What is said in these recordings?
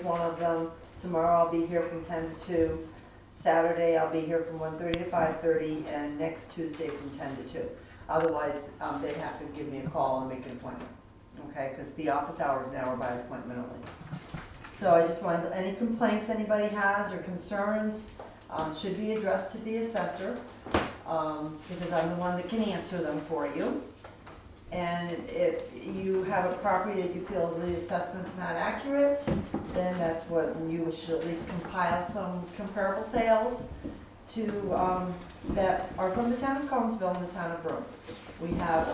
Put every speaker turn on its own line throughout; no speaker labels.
one of them. Tomorrow I'll be here from 10 to 2. Saturday I'll be here from 1:30 to 5:30, and next Tuesday from 10 to 2. Otherwise, they have to give me a call and make an appointment, okay? Because the office hours now are by appointment only. So I just wanted, any complaints anybody has or concerns should be addressed to the assessor, because I'm the one that can answer them for you. And if you have a property that you feel the assessment's not accurate, then that's what you should at least compile some comparable sales to that are from the town of Conesville and the town of Broome. We have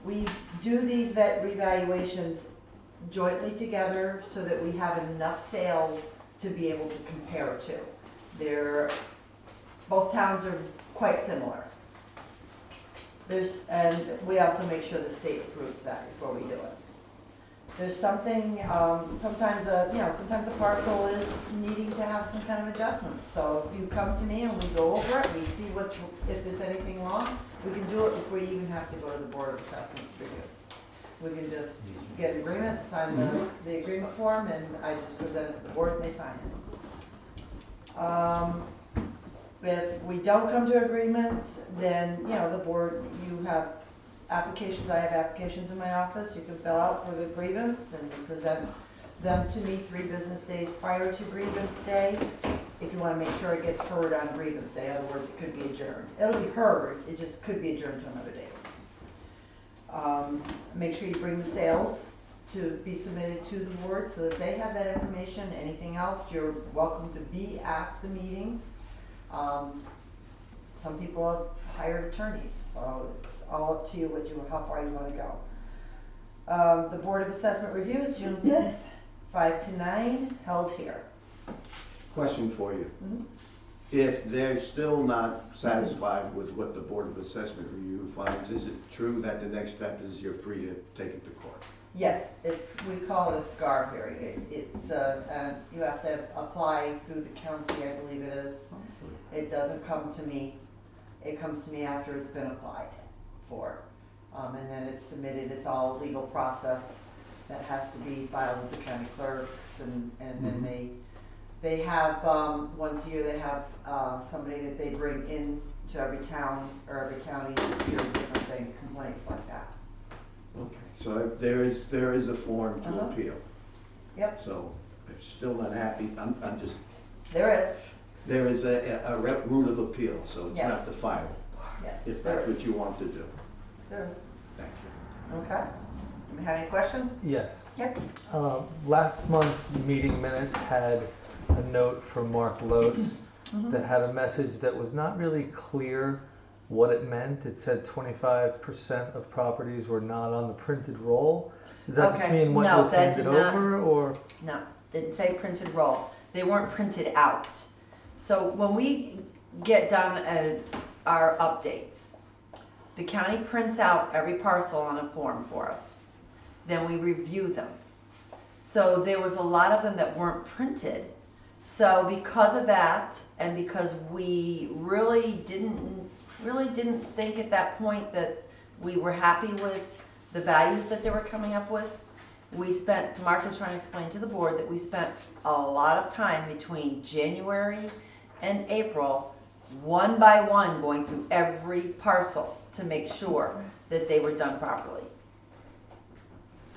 we do these revaluations jointly together so that we have enough sales to be able to compare to. Both towns are quite similar. And we also make sure the state approves that before we do it. There's something, sometimes a parcel is needing to have some kind of adjustment. So if you come to me and we go over it, we see if there's anything wrong, we can do it before you even have to go to the Board of Assessment review. We can just get an agreement, sign the agreement form, and I just present it to the board and they sign it. If we don't come to agreement, then, the board, you have applications, I have applications in my office, you can fill out for the grievance and you present them to me 3 business days prior to grievance day, if you want to make sure it gets heard on grievance day. In other words, it could be adjourned. It'll be heard, it just could be adjourned to another day. Make sure you bring the sales to be submitted to the board so that they have that information. Anything else, you're welcome to be at the meetings. Some people have hired attorneys, so it's all up to you how far you want to go. The Board of Assessment review is June 5th, 5 to 9, held here.
Question for you.
Mm-hmm.
If they're still not satisfied with what the Board of Assessment review finds, is it true that the next step is you're free to take it to court?
Yes, we call it a SCAR hearing. You have to apply through the county, I believe it is. It doesn't come to me. It comes to me after it's been applied for. And then it's submitted. It's all a legal process that has to be filed with the county clerks, and then they have, once a year they have somebody that they bring in to every town or every county to hear different things, complaints like that.
Okay, so there is a form to appeal.
Yep.
So if still not happy, I'm just.
There is
a route of appeal, so it's not the final.
Yes.
If that's what you want to do.
There is.
Thank you.
Okay. Do you have any questions?
Yes.
Yep.
Last month's meeting minutes had a note from Mark Lose that had a message that was not really clear what it meant. It said 25% of properties were not on the printed roll. Does that just mean what was handed over, or?
No, didn't say printed roll. They weren't printed out. So when we get done at our updates, the county prints out every parcel on a form for us. Then we review them. So there was a lot of them that weren't printed. So because of that, and because we really didn't think at that point that we were happy with the values that they were coming up with, Mark was trying to explain to the board that we spent a lot of time between January and April, one by one, going through every parcel to make sure that they were done properly.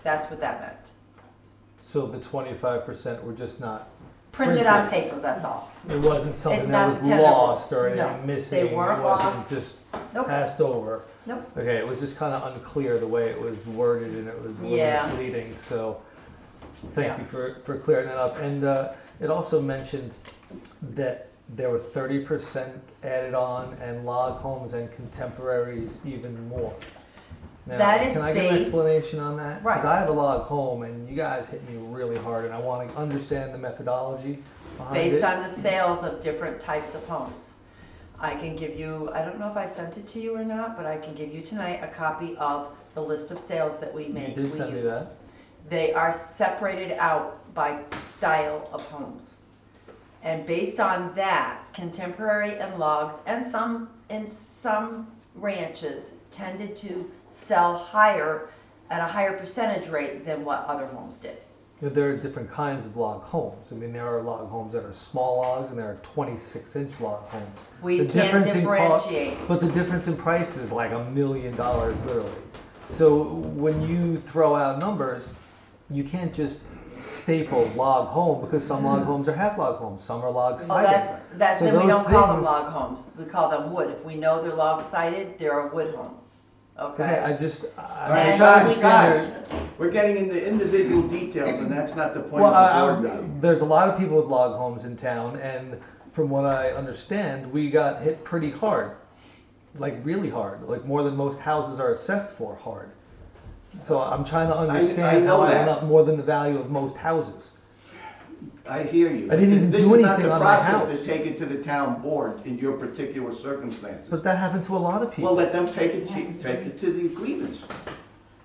That's what that meant.
So the 25% were just not
printed on paper, that's all.
It wasn't something that was lost or anything missing.
They weren't
lost. It wasn't just passed over.
Nope.
Okay, it was just kind of unclear the way it was worded, and it was a little misleading. So thank you for clearing that up. And it also mentioned that there were 30% added on, and log homes and contemporaries even more. Now,
that is
can I get an explanation on that?
Right.
Because I have a log home, and you guys hit me really hard, and I want to understand the methodology behind it.
Based on the sales of different types of homes. I can give you, I don't know if I sent it to you or not, but I can give you tonight a copy of the list of sales that we made.
You did send me that.
They are separated out by style of homes. And based on that, contemporary and logs, and some ranches tended to sell higher at a higher percentage rate than what other homes did.
there are different kinds of log homes. I mean, there are log homes that are small logs, and there are 26-inch log homes.
We
The
can't
difference in
differentiate.
But the difference in price is like $1 million, literally. So when you throw out numbers, you can't just staple log home, because some log homes are half log homes, some are log
Oh,
sided.
that's
So
then we
those
don't call them
things-
log homes. We call them wood. If we know they're log sided, they're a wood home.
Okay,
Okay.
I
All right,
And
guys,
we-
guys, we're getting into individual details, and that's not the point
Well,
of the board meeting.
there's a lot of people with log homes in town, and from what I understand, we got hit pretty hard, like really hard, like more than most houses are assessed for hard. So I'm trying to
I
understand
know
how I
that.
went up more than the value of most houses.
I hear you.
I didn't even
This
do
is not
anything
the
on my
process
house.
to take it to the town board in your particular circumstances.
But that happened to a lot of
Well,
people.
let them take it to the agreements.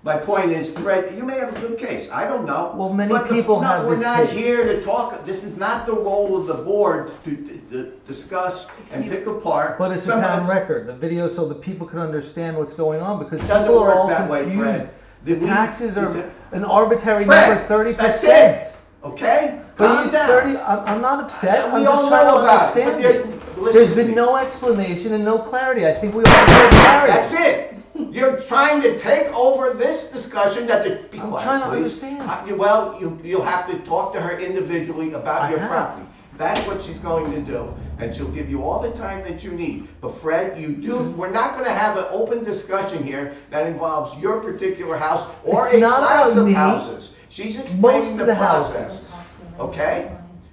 My point is, Fred, you may have a good case, I don't know.
Well, many
But
people
no,
have
we're
this
not
case.
here to talk, this is not the role of the board to discuss and pick apart.
But it's a town
Sometimes
record, the video, so that people can understand what's going on, because
It doesn't
people are
work
all
that way,
confused.
Fred.
The
We-
taxes are
Fred,
an arbitrary
Fred,
number, 30%.
that's it. Okay?
But
Calm
he's
down.
30, I'm not upset, I'm
We
just
all
trying to
know about it, but
understand it.
listen
There's
to me.
been no explanation and no clarity. I think we all deserve clarity.
That's it. You're trying to take over this discussion that the, be
I'm
quiet,
trying to
please.
understand.
Well, you'll have to talk to her individually about
I
your
have.
property. That's what she's going to do, and she'll give you all the time that you need. But Fred, we're not gonna have an open discussion here that involves your particular house or
It's
a
not
class
about
of
me.
houses. She's
Most
explaining
of
the
the houses.
process, okay?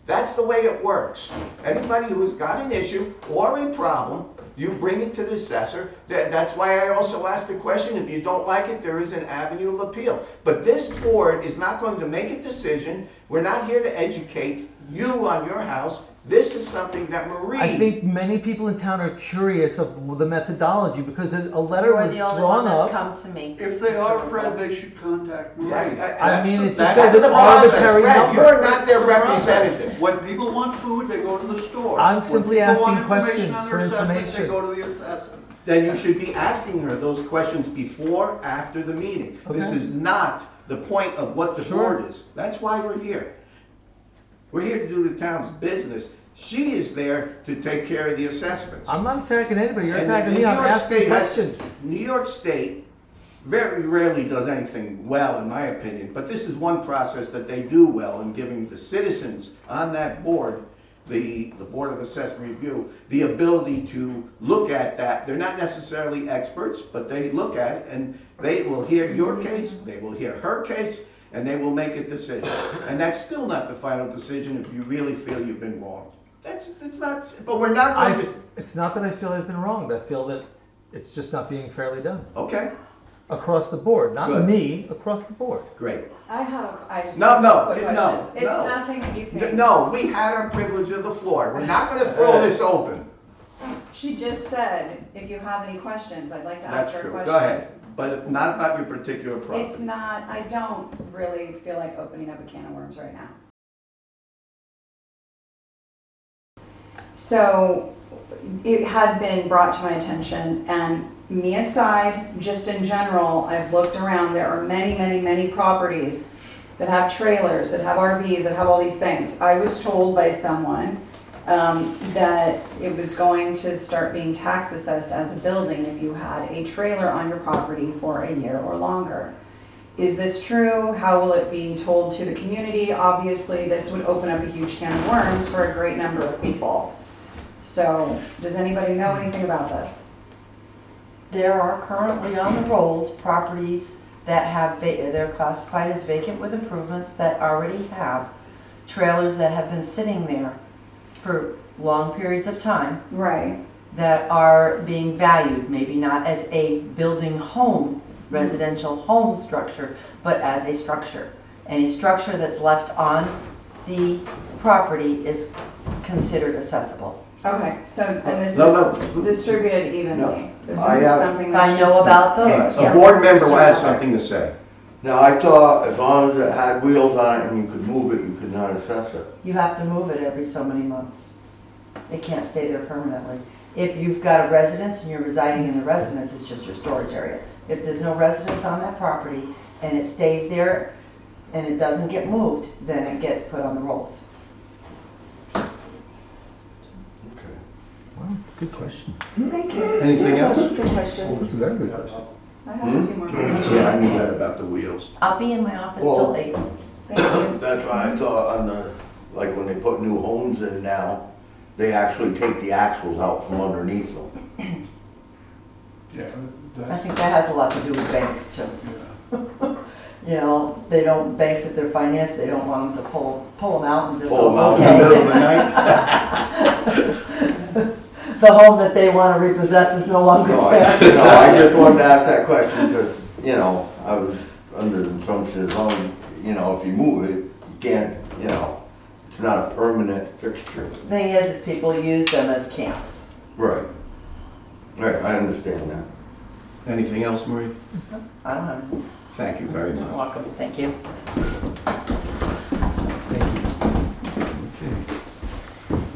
That's the way it works. Anybody who's got an issue or a problem, you bring it to the assessor. That's why I also asked the question, if you don't like it, there is an avenue of appeal. But this board is not going to make a decision. We're not here to educate you on your house. This is something that Marie.
I think many people in town are curious of the methodology, because a letter
You're
was
the only one
drawn
that's
up.
come to me.
If they are, Fred, they should contact Marie.
I mean, it just
That's
says
the
an
process,
arbitrary
Fred.
number.
You're not their
It's a process.
representative.
When people want food, they go to the store.
I'm simply
When people
asking
want information
questions
on
for
their assessment,
information.
They go to the assessor.
Then you should be asking her those questions before, after the meeting. This
Okay.
is not the point of what the
Sure.
board is. That's why we're here. We're here to do the town's business. She is there to take care of the assessments.
I'm not attacking anybody, you're
And
attacking me,
New
I'm
York
asking
State has-
questions.
New York State very rarely does anything well, in my opinion, but this is one process that they do well in giving the citizens on that board, the Board of Assessment Review, the ability to look at that. They're not necessarily experts, but they look at it, and they will hear your case, they will hear her case, and they will make a decision. And that's still not the final decision if you really feel you've been wrong. It's not, but we're not going to,
It's not that I feel I've been wronged, I feel that it's just not being fairly done.
okay,
Across the board, not
Good.
me, across the board.
great.
I just
No,
have
no,
a quick
no,
question. It's
no.
nothing that you think.
No, we had our privilege of the floor. We're not gonna throw this open.
She just said, if you have any questions, I'd like to ask
That's
her a
true.
question.
Go ahead, but not about your particular
It's
property.
not, I don't really feel like opening up a can of worms right now. So, it had been brought to my attention, and me aside, just in general, I've looked around, there are many, many, many properties that have trailers, that have RVs, that have all these things. I was told by someone that it was going to start being tax assessed as a building if you had a trailer on your property for a year or longer. Is this true? How will it be told to the community? Obviously, this would open up a huge can of worms for a great number of people. So, does anybody know anything about this?
There are currently on the rolls properties that have, they're classified as vacant with improvements that already have trailers that have been sitting there for long periods of time
Right.
that are being valued, maybe not as a building home, residential home structure, but as a structure. Any structure that's left on the property is considered accessible.
Okay, so, and this
No,
is distributed evenly?
No.
This
I
isn't
have-
something
If
that's
I know
just
about them,
picked
A
yeah.
board member
Mr.
has
Walker.
something to say.
Now, I thought as long as it had wheels on it and you could move it, you could not assess it.
You have to move it every so many months. It can't stay there permanently. If you've got a residence and you're residing in the residence, it's just your storage area. If there's no residence on that property and it stays there and it doesn't get moved, then it gets put on the rolls.
Wow, good question.
Thank you.
Anything else?
That's a good question.
That's a very good question.
I have a few more questions.
Yeah, I knew that about the wheels.
I'll be in my office
Well-
till 8.
Thank you.
That's why I thought on the, like when they put new homes in now, they actually take the axles out from underneath them.
Yeah,
I think that has a lot to do with banks too. You know, they don't, banks if they're financed, they don't want them to pull them out and just,
Pull 'em out
In the middle of
okay.
the night?
The home that they want to repossess is no longer
No,
there.
I just wanted to ask that question because, you know, I was under the assumption as long, you know, if you move it, you can't, you know, it's not a permanent fixture.
Thing is people use them as camps.
Right. Right, I understand that.
Anything else, Marie?
I don't know.
Thank you very
You're
much.
welcome, thank you.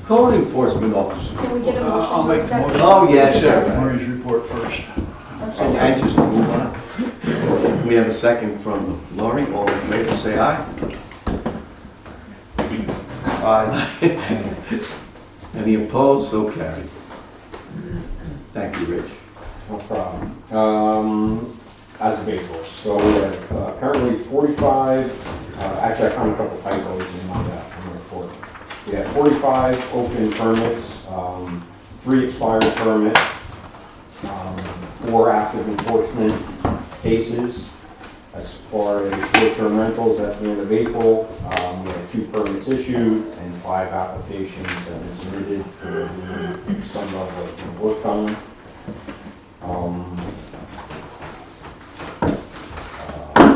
Code enforcement officer.
Can we get a
I'll
motion to
make a
accept?
motion.
Oh, yeah, sure.
Marie's report first.
So anxious to move on. We have a second from Lori. All in favor, say aye. Aye. Any opposed? So carried. Thank you, Rich.
No problem. As of April, so we have currently 45, actually I found a couple typos in my report. We have 45 open permits, 3 expired permits, 4 active enforcement cases. As far as short-term rentals at the end of April, we have 2 permits issued and 5 applications that have been submitted for some level of work done.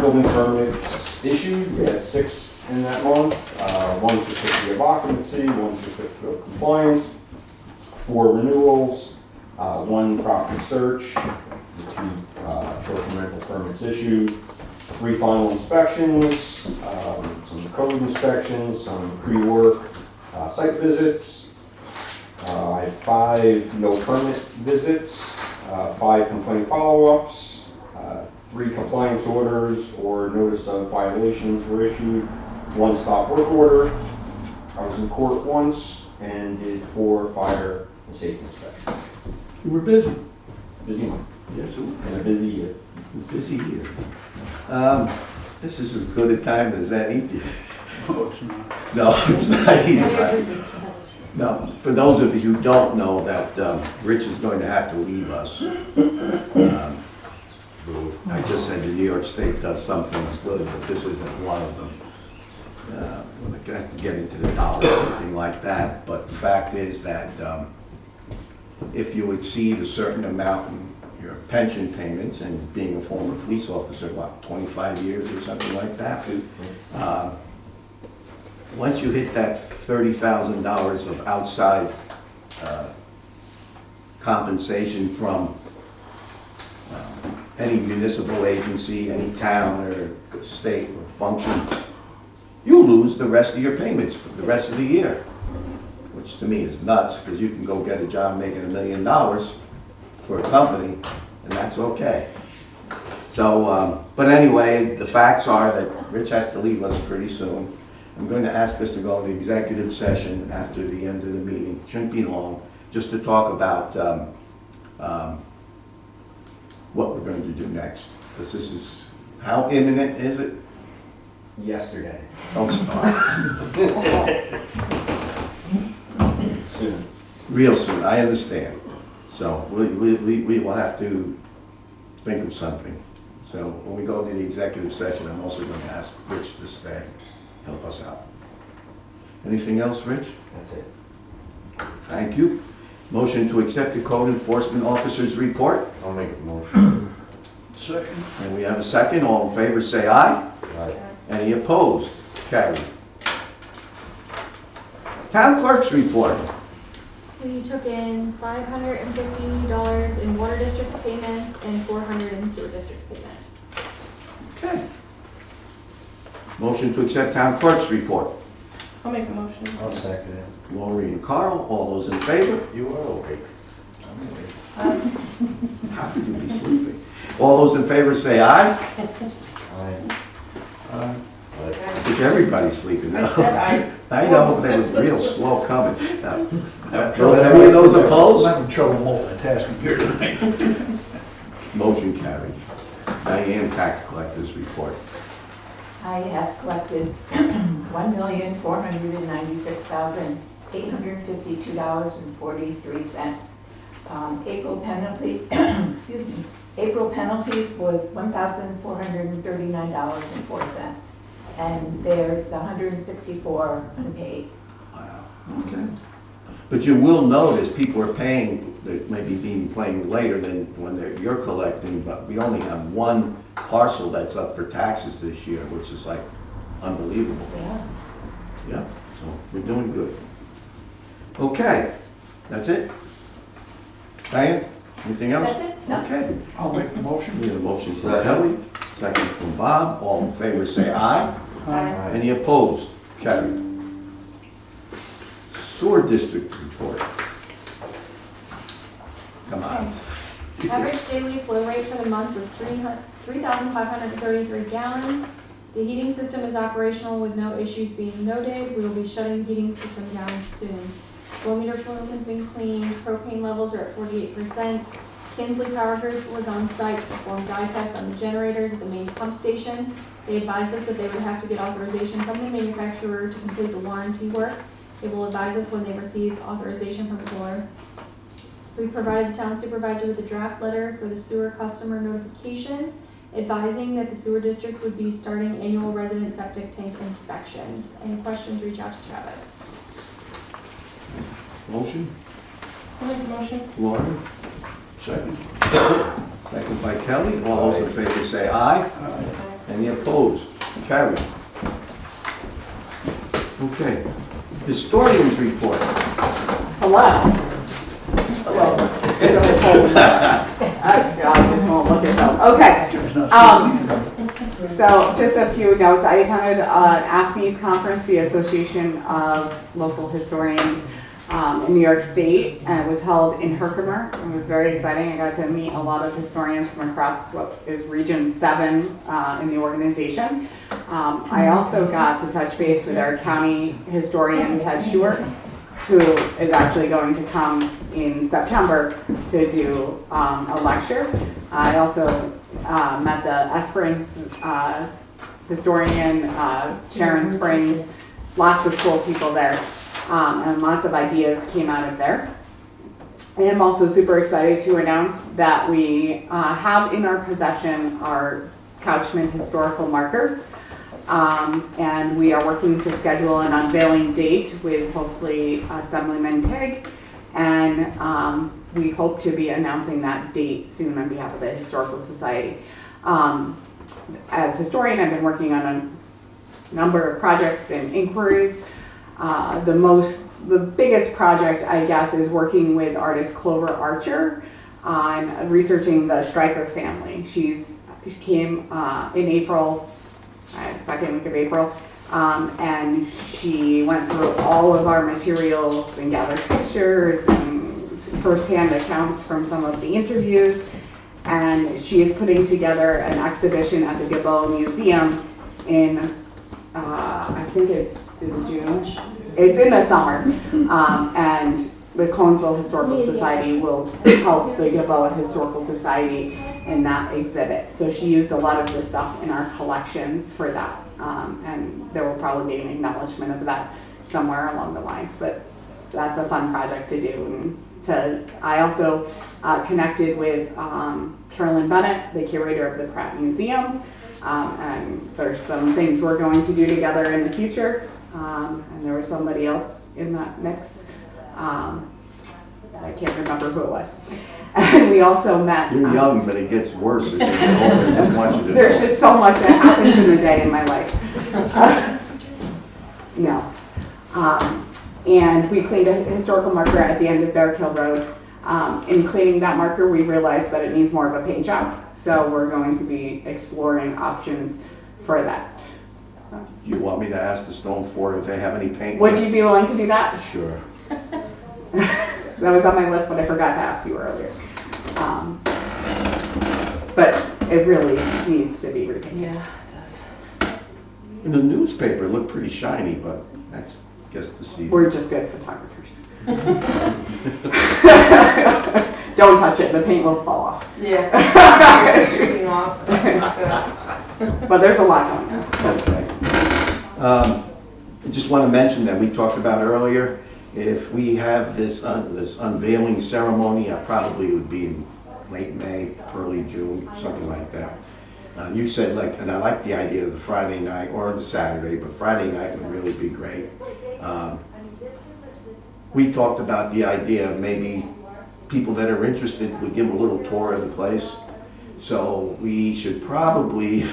Building permits issued, we had 6 in that month. 1 certificate of occupancy, 1 certificate of compliance, 4 renewals, 1 property search, 2 short-term rental permits issued, 3 final inspections, some code inspections, some pre-work site visits. I have 5 no permit visits, 5 complaint follow-ups, 3 compliance orders or notice of violations were issued, 1 stop work order. I was in court once and did 4 fire and safety inspections.
You were busy.
Busy month
Yes, it was.
and a busy year.
Busy here. This is as good a time as any.
No, it's not.
No, it's not easy. No, for those of you who don't know that Rich is going to have to leave us. I just said the New York State does some things good, but this isn't one of them. We're not going to have to get into the dollars or anything like that, but the fact is that if you exceed a certain amount in your pension payments, and being a former police officer, what, 25 years or something like that, once you hit that $30,000 of outside compensation from any municipal agency, any town or state or function, you lose the rest of your payments for the rest of the year, which to me is nuts, because you can go get a job making $1 million for a company, and that's okay. So, but anyway, the facts are that Rich has to leave us pretty soon. I'm going to ask us to go into executive session after the end of the meeting. Shouldn't be long, just to talk about what we're going to do next. Because this is, how imminent is it?
Yesterday.
Don't start.
Soon.
Real soon, I understand. So we will have to think of something. So when we go into the executive session, I'm also going to ask Rich to stay, help us out. Anything else, Rich?
That's it.
Thank you. Motion to accept the code enforcement officer's report.
I'll make a motion.
Second.
And we have a second. All in favor, say aye.
Aye.
Any opposed? Carried. Town clerk's report.
We took in $550 in water district payments and $400 in sewer district payments.
Okay. Motion to accept town clerk's report.
I'll make a motion.
I'll second it.
Lori and Carl, all those in favor?
You are awake.
How could you be sleeping? All those in favor say aye.
Aye.
Uh,
Aye.
everybody's sleeping now.
I said
I know, but it was real slow coming.
Have
So any of those opposed?
I'm having trouble multitasking here tonight.
Motion carried. Diane, tax collector's report.
I have collected $1,496,852.43. April penalty, excuse me, April penalties was $1,439.04. And there's 164 unpaid.
Wow, okay. But you will notice people are paying, they may be paying later than when you're collecting, but we only have one parcel that's up for taxes this year, which is like unbelievable.
Yeah.
Yeah, so we're doing good. Okay, that's it? Diane, anything else?
That's it? No.
Okay,
I'll make the motion.
we have a motion from Kelly, second from Bob, all in favor say aye.
Aye.
Any opposed? Carried. Sewer district report. Come on.
Average daily flow rate for the month was 3,533 gallons. The heating system is operational with no issues being noted. We will be shutting the heating system down soon. Flow meter flume has been cleaned. Propane levels are at 48%. Kinsley Power Group was on site to perform dye tests on the generators at the main pump station. They advised us that they would have to get authorization from the manufacturer to complete the warranty work. They will advise us when they receive authorization from the board. We provided the town supervisor with a draft letter for the sewer customer notifications, advising that the sewer district would be starting annual resident septic tank inspections. Any questions, reach out to Travis.
Motion?
I'll make a motion.
Lauren?
Second.
Second by Kelly. All those in favor say aye.
Aye.
Any opposed? Carried. Okay. Historians report.
Hello. Hello. I just won't look at them. Okay.
There's no
So just a few notes. I attended an ASCII's conference, the Association of Local Historians in New York State, and it was held in Herkimer. It was very exciting. I got to meet a lot of historians from across what is Region 7 in the organization. I also got to touch base with our county historian, Ted Stewart, who is actually going to come in September to do a lecture. I also met the Esperance historian, Sharon Springs, lots of cool people there, and lots of ideas came out of there. I am also super excited to announce that we have in our possession our Couchman historical marker. And we are working to schedule an unveiling date with hopefully Assemblyman Tig, and we hope to be announcing that date soon on behalf of the Historical Society. As historian, I've been working on a number of projects and inquiries. The biggest project, I guess, is working with artist Clover Archer on researching the Stryker family. She came in April, second week of April, and she went through all of our materials and gathered pictures and firsthand accounts from some of the interviews. And she is putting together an exhibition at the Gilboa Museum in, I think is it June? It's in the summer. And the Conesville Historical Society will help the Gilboa Historical Society in that exhibit. So she used a lot of the stuff in our collections for that. And there will probably be an acknowledgement of that somewhere along the lines, but that's a fun project to do. And I also connected with Carolyn Bennett, the curator of the Pratt Museum, and there's some things we're going to do together in the future. And there was somebody else in that mix. I can't remember who it was. And we also met.
You're young, but it gets worse as you get older. I just want you to
There's
know.
just so much that happens in a day in my life. No. And we cleaned a historical marker at the end of Barrack Hill Road. In cleaning that marker, we realized that it needs more of a paint job. So we're going to be exploring options for that. So.
You want me to ask the Stone Fort if they have any paint?
Would you be willing to do that?
Sure.
That was on my list, but I forgot to ask you earlier. But it really needs to be repainted.
Yeah, it does.
In the newspaper, it looked pretty shiny, but that's, guess, the season.
We're just good photographers. Don't touch it, the paint will fall off.
Yeah. Drinking off.
But there's a lot going on.
Okay. I just want to mention that we talked about earlier, if we have this unveiling ceremony, I probably would be in late May, early June, something like that. You said and I like the idea of the Friday night or the Saturday, but Friday night would really be great. We talked about the idea of maybe people that are interested would give a little tour of the place. So we should probably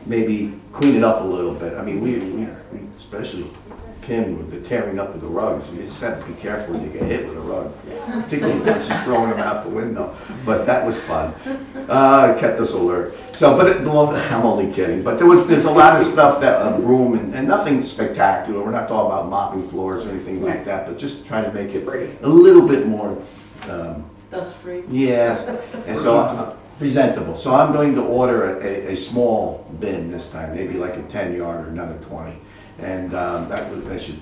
maybe clean it up a little bit. I mean, we especially Kim with the tearing up of the rugs. You just have to be careful when you get hit with a rug, particularly when she's throwing them out the window. But that was fun. It kept us alert. So, I'm only kidding. But there's a lot of stuff that room and nothing spectacular. We're not talking about mopping floors or anything like that, but just trying to make it a little bit more
Dust-free.
yes, and so presentable. So I'm going to order a small bin this time, maybe like a 10-yard or another 20. And that should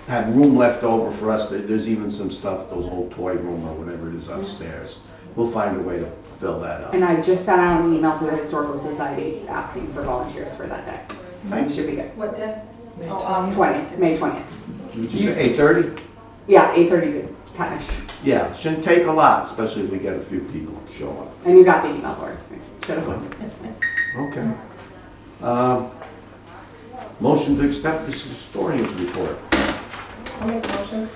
have room left over for us. There's even some stuff, those old toy room or whatever it is upstairs. We'll find a way to fill that up.
And I just sent out an email to the Historical Society asking for volunteers for that day.
Thanks.
Should be good.
What day?
May 20th.
Did you say 8:30?
Yeah, 8:30 to 10ish.
Yeah, shouldn't take a lot, especially if we get a few people show up.
And you got the email for it. Should have.
Okay. Motion to accept this historian's report.
I'll make a motion.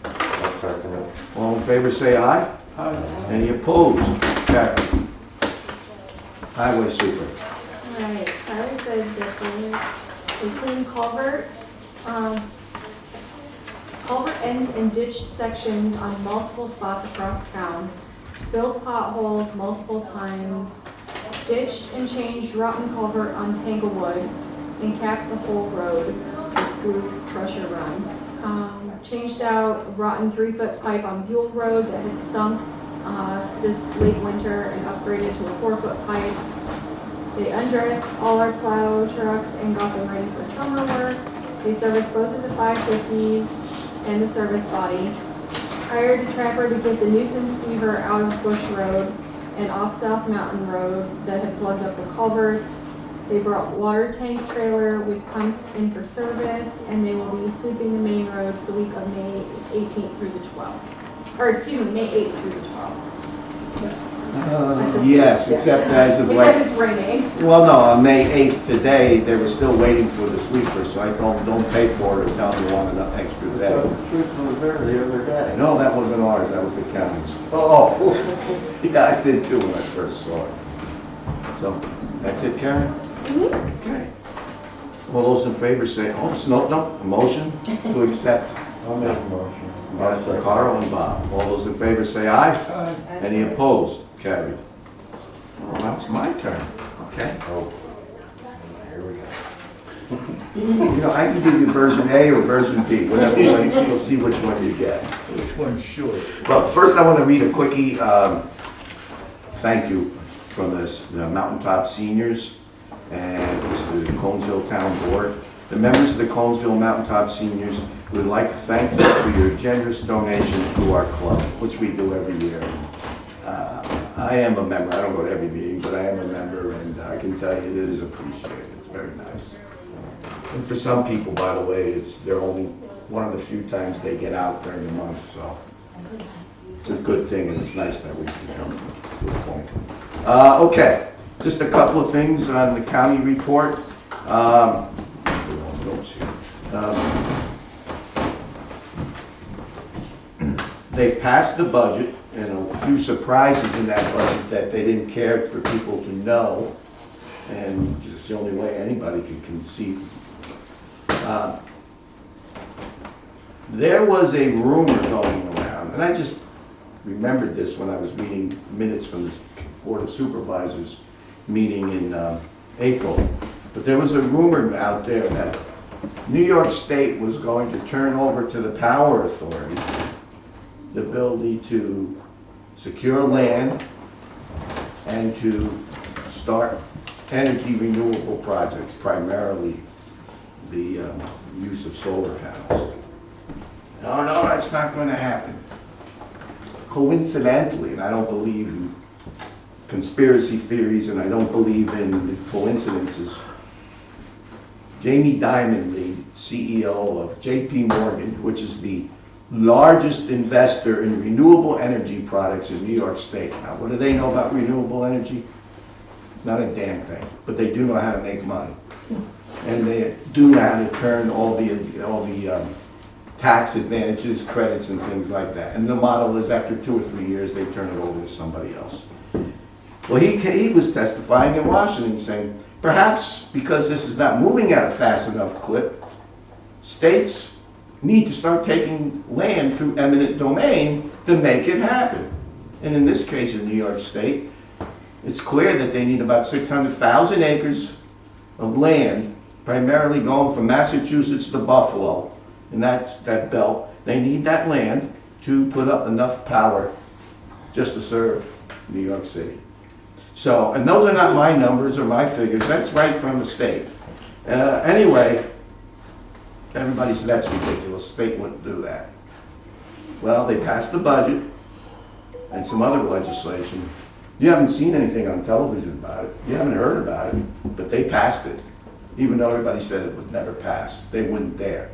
I'll second it.
All in favor, say aye.
Aye.
Any opposed? Carried. Highway super.
Right, Tyler said that they clean culvert, culvert ends and ditched sections on multiple spots across town, filled potholes multiple times, ditched and changed rotten culvert on Tanglewood, and capped the whole road with groove crusher run. Changed out rotten 3-foot pipe on Buell Road that had sunk this late winter and upgraded to a 4-foot pipe. They undressed all our plow trucks and got them ready for summer work. They serviced both of the 550s and the service body. Hired a trapper to get the nuisance beaver out of Bush Road and off South Mountain Road that had plugged up the culverts. They brought water tank trailer with pumps in for service, and they will be sweeping the main roads the week of May 18th through the 12th. Or excuse me, May 8th through the 12th.
Yes, except as of
Except
like,
it's raining.
well, no, on May 8th today, they were still waiting for the sweeper, so I told them, don't pay for it or tell them you want enough extra
The
day.
truth was there the other day.
No, that wasn't ours, that was the county's.
Oh.
Yeah, I did too when I first saw it. So, that's it, Karen? Okay. All those in favor say, no, a motion to accept.
I'll make a motion.
That's for Carl and Bob. All those in favor say aye.
Aye.
Any opposed? Carried. Oh, that's my turn. Okay.
Oh. Here we go.
You know, I can give you version A or version B, whatever one, you'll see which one you get.
Which one's short?
Well, first I want to read a quickie thank you from the Mountaintop Seniors and the Conesville Town Board. The members of the Conesville Mountaintop Seniors would like to thank you for your generous donation to our club, which we do every year. I am a member. I don't go to every meeting, but I am a member, and I can tell you it is appreciated. It's very nice. And for some people, by the way, they're only one of the few times they get out during the month, so it's a good thing, and it's nice that we can come to a point. Okay, just a couple of things on the county report. They've passed the budget, and a few surprises in that budget that they didn't care for people to know, and it's the only way anybody can conceive. There was a rumor going around, and I just remembered this when I was reading minutes from the Board of Supervisors meeting in April, but there was a rumor out there that New York State was going to turn over to the Power Authority the ability to secure land and to start energy renewable projects, primarily the use of solar panels. No, that's not going to happen. Coincidentally, and I don't believe in conspiracy theories and I don't believe in coincidences, Jamie Dimon, the CEO of JP Morgan, which is the largest investor in renewable energy products in New York State. Now, what do they know about renewable energy? Not a damn thing, but they do know how to make money. And they do know how to turn all the tax advantages, credits, and things like that. And the model is after 2 or 3 years, they turn it over to somebody else. Well, he was testifying in Washington saying, perhaps because this is not moving at a fast enough clip, states need to start taking land through eminent domain to make it happen. And in this case in New York State, it's clear that they need about 600,000 acres of land, primarily going from Massachusetts to Buffalo, in that belt. They need that land to put up enough power just to serve New York City. So, and those are not my numbers or my figures, that's right from the state. Anyway, everybody said that's ridiculous, the state wouldn't do that. Well, they passed the budget and some other legislation. You haven't seen anything on television about it, you haven't heard about it, but they passed it. Even though everybody said it would never pass, they wouldn't dare.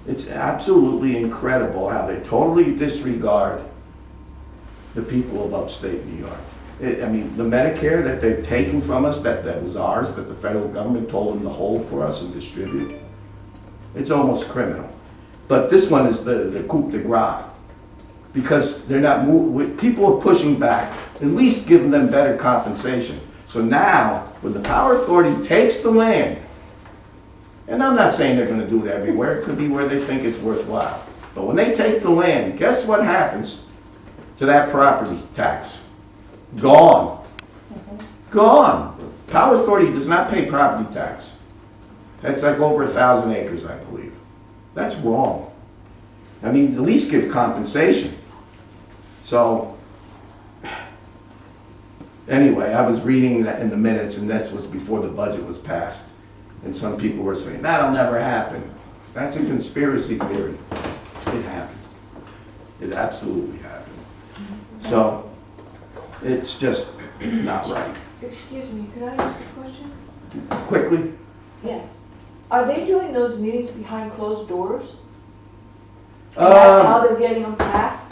It's absolutely incredible how they totally disregard the people of upstate New York. I mean, the Medicare that they've taken from us, that was ours, that the federal government told them to hold for us and distribute, it's almost criminal. But this one is the coup de grace, because they're not people are pushing back, at least giving them better compensation. So now, when the Power Authority takes the land, and I'm not saying they're going to do it everywhere, it could be where they think it's worthwhile. But when they take the land, guess what happens to that property tax? Gone. Gone. Power Authority does not pay property tax. That's like over 1,000 acres, I believe. That's wrong. I mean, at least give compensation. So, anyway, I was reading that in the minutes, and this was before the budget was passed. And some people were saying, that'll never happen. That's a conspiracy theory. It happened. It absolutely happened. So, it's just not right.
Excuse me, could I ask a question?
Quickly?
Yes. Are they doing those meetings behind closed doors? And that's how they're getting them passed?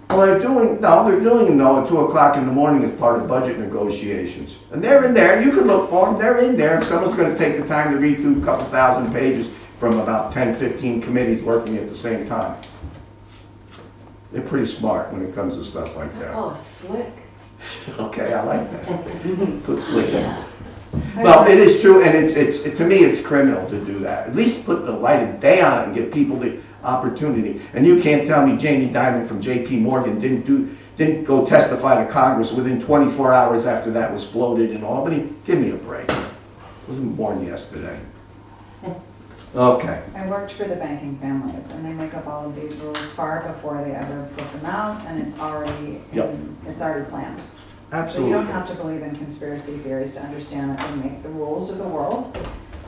Well, they're doing them at 2 o'clock in the morning as part of budget negotiations. And they're in there, you can look for them, they're in there. If someone's going to take the time to read through a couple thousand pages from about 10, 15 committees working at the same time. They're pretty smart when it comes to stuff like
I
that.
call it slick.
Okay, I like that. Put slick in. Well, it is true, and it's to me, it's criminal to do that. At least put the light of day on it and give people the opportunity. And you can't tell me Jamie Dimon from JP Morgan didn't go testify to Congress within 24 hours after that was floated in Albany. Give me a break. I wasn't born yesterday. Okay.
I worked for the banking families, and they make up all of these rules far before they ever put them out, and it's already planned.
Absolutely.
So you don't have to believe in conspiracy theories to understand that they make the rules of the world,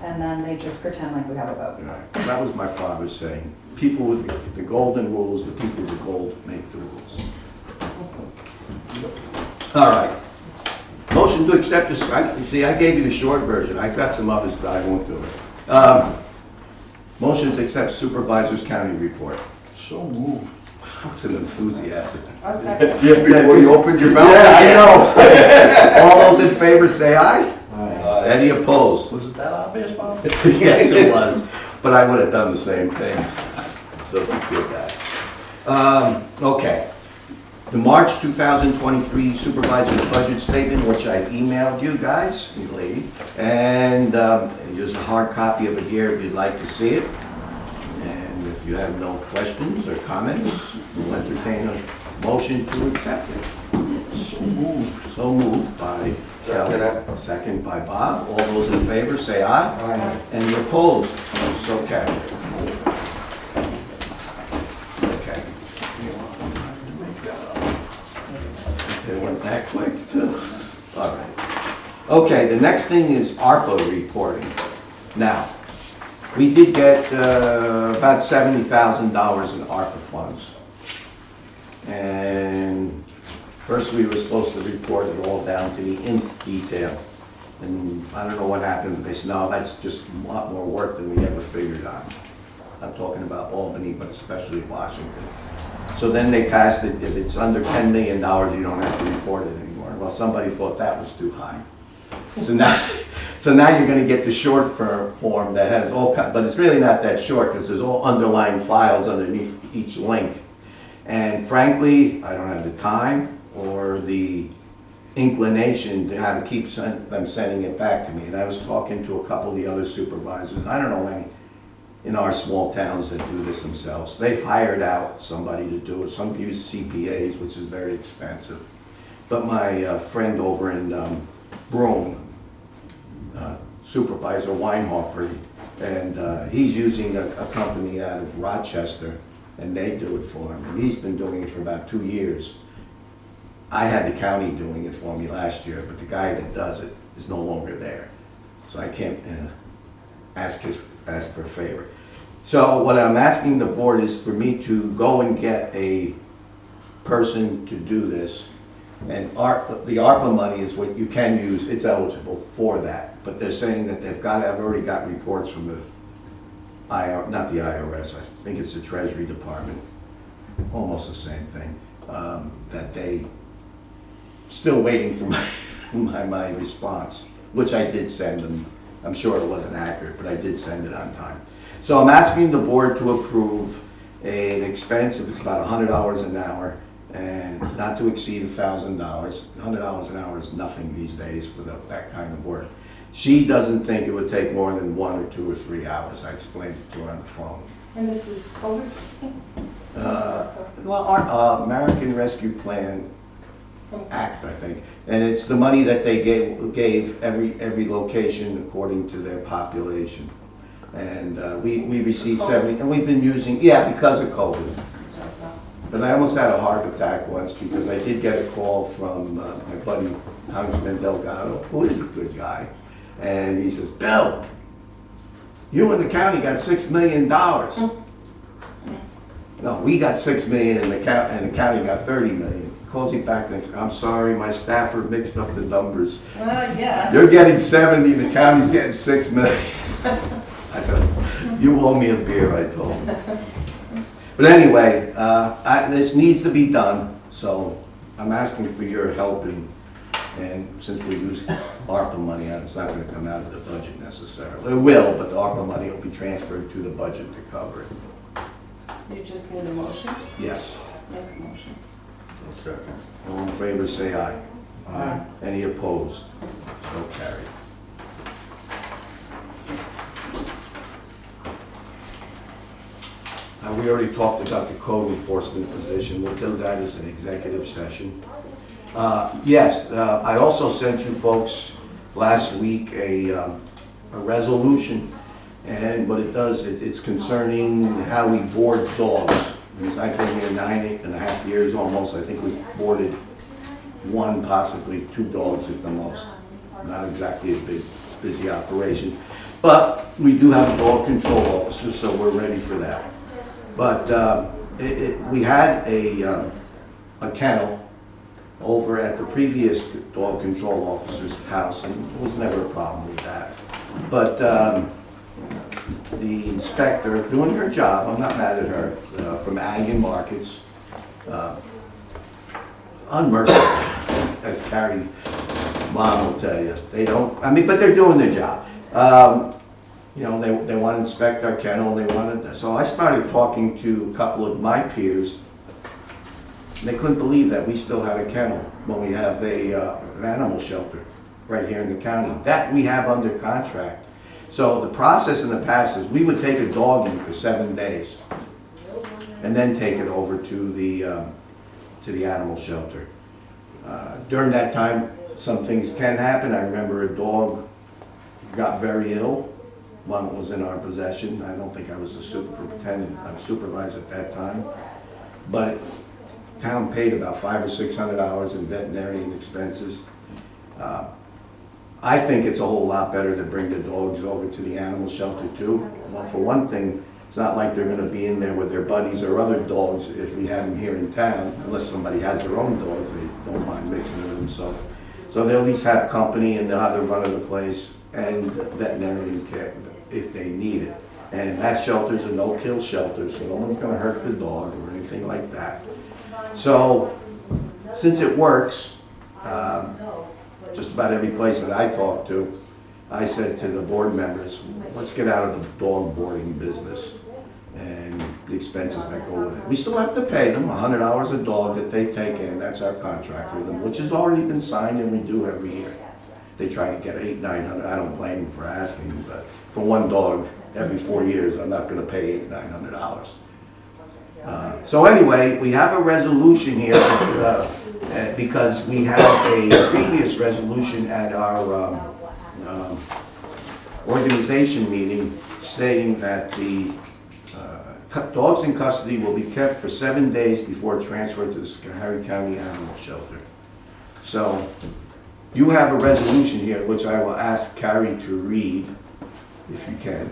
and then they just pretend like we have a vote.
Right. That was my father's saying. People with the golden rules, the people with gold make the rules. All right. Motion to accept this. You see, I gave you the short version. I've got some others, but I won't do it. Motion to accept Supervisor's County Report.
So moved.
What's an enthusiastic?
Before you opened your mouth?
Yeah, I know. All those in favor say aye.
Aye.
Any opposed?
Was it that obvious, Bob?
Yes, it was, but I would have done the same thing. So you did that. Okay. The March 2023 Supervisor's Budget Statement, which I emailed you guys, you lady, and here's a hard copy of it here if you'd like to see it. And if you have no questions or comments, we'll entertain a motion to accept it. So moved by Kelly, second by Bob. All those in favor say aye.
Aye.
Any opposed? So carried. Okay. It went that quick too. All right. Okay, the next thing is ARPA reporting. Now, we did get about $70,000 in ARPA funds. And first we were supposed to report it all down to the nth detail. And I don't know what happened, they said, no, that's just a lot more work than we ever figured on. I'm talking about Albany, but especially Washington. So then they passed it, if it's under $10 million, you don't have to report it anymore. Well, somebody thought that was too high. So now you're gonna get the short form that has all kinds, but it's really not that short, because there's all underlying files underneath each link. And frankly, I don't have the time or the inclination to how to keep them sending it back to me. And I was talking to a couple of the other supervisors, I don't know any in our small towns that do this themselves. They've hired out somebody to do it. Some use CPAs, which is very expensive. But my friend over in Broome, Supervisor Weinhofer, and he's using a company out of Rochester, and they do it for him. And he's been doing it for about 2 years. I had the county doing it for me last year, but the guy that does it is no longer there. So I can't ask for a favor. So what I'm asking the board is for me to go and get a person to do this. And the ARPA money is what you can use, it's eligible for that. But they're saying that I've already got reports from the not the IRS, I think it's the Treasury Department, almost the same thing, that they still waiting for my response, which I did send them. I'm sure it wasn't accurate, but I did send it on time. So I'm asking the board to approve an expense of about $100 an hour and not to exceed $1,000. $100 an hour is nothing these days for that kind of work. She doesn't think it would take more than 1 or 2 or 3 hours. I explained it to her on the phone.
And this is COVID?
Well, American Rescue Plan Act, I think. And it's the money that they gave every location according to their population. And we received 70, and we've been using, because of COVID. But I almost had a heart attack once because I did get a call from my buddy Congressman Delgado, who is a good guy. And he says, Bill, you and the county got $6 million. No, we got $6 million and the county got $30 million. He calls me back and says, I'm sorry, my staffer mixed up the numbers.
Yes.
They're getting 70, the county's getting $6 million. I said, you owe me a beer, I told him. But anyway, this needs to be done, so I'm asking for your help, and since we use ARPA money, it's not going to come out of the budget necessarily. It will, but the ARPA money will be transferred to the budget to cover it.
You just need a motion?
Yes.
Make a motion.
Second.
All in favor, say aye.
Aye.
Any opposed? So carried. We already talked about the code enforcement position. We'll do that as an executive session. Yes, I also sent you folks last week a resolution, and what it does, it's concerning how we board dogs. Because I've been here 9.5 years almost. I think we boarded 1, possibly 2 dogs at the most. Not exactly a big, busy operation. But we do have a dog control officer, so we're ready for that. But we had a kennel over at the previous dog control officer's house, and there was never a problem with that. But the inspector, doing her job, I'm not mad at her, from Ag and Markets, unmerciful, as Carrie Mom will tell you. They don't, but they're doing their job. They want to inspect our kennel, so I started talking to a couple of my peers, and they couldn't believe that we still had a kennel when we have an animal shelter right here in the county. That we have under contract. So the process in the past is we would take a dog in for 7 days and then take it over to the animal shelter. During that time, some things can happen. I remember a dog got very ill. One was in our possession. I don't think I was a superintendent, I was supervisor at that time. But town paid about $500 or $600 in veterinarian expenses. I think it's a whole lot better to bring the dogs over to the animal shelter too. Well, for one thing, it's not like they're gonna be in there with their buddies or other dogs if we have them here in town, unless somebody has their own dogs, they don't mind mixing with them, so. So they'll at least have company and they'll have the run of the place and veterinary care if they need it. And that shelter's a no-kill shelter, so no one's gonna hurt the dog or anything like that. So, since it works, just about every place that I talked to, I said to the board members, let's get out of the dog boarding business and the expenses that go with it. We still have to pay them $100 a dog that they take in, that's our contract with them, which has already been signed and we do every year. They try to get $800-900, I don't blame them for asking, but for one dog, every 4 years, I'm not gonna pay $800-900. So anyway, we have a resolution here, because we had a previous resolution at our organization meeting stating that the dogs in custody will be kept for 7 days before transfer to the Schoharie County Animal Shelter. So, you have a resolution here, which I will ask Carrie to read, if you can.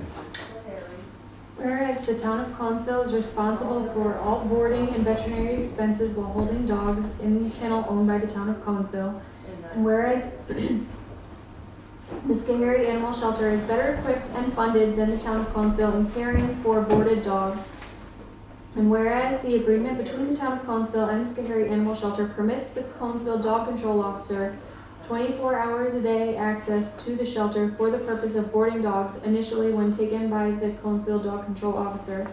Whereas the town of Conesville is responsible for all boarding and veterinary expenses while holding dogs in the kennel owned by the town of Conesville, and whereas the Schoharie Animal Shelter is better equipped and funded than the town of Conesville in caring for boarded dogs, and whereas the agreement between the town of Conesville and the Schoharie Animal Shelter permits the Conesville Dog Control Officer 24 hours a day access to the shelter for the purpose of boarding dogs initially when taken by the Conesville Dog Control Officer.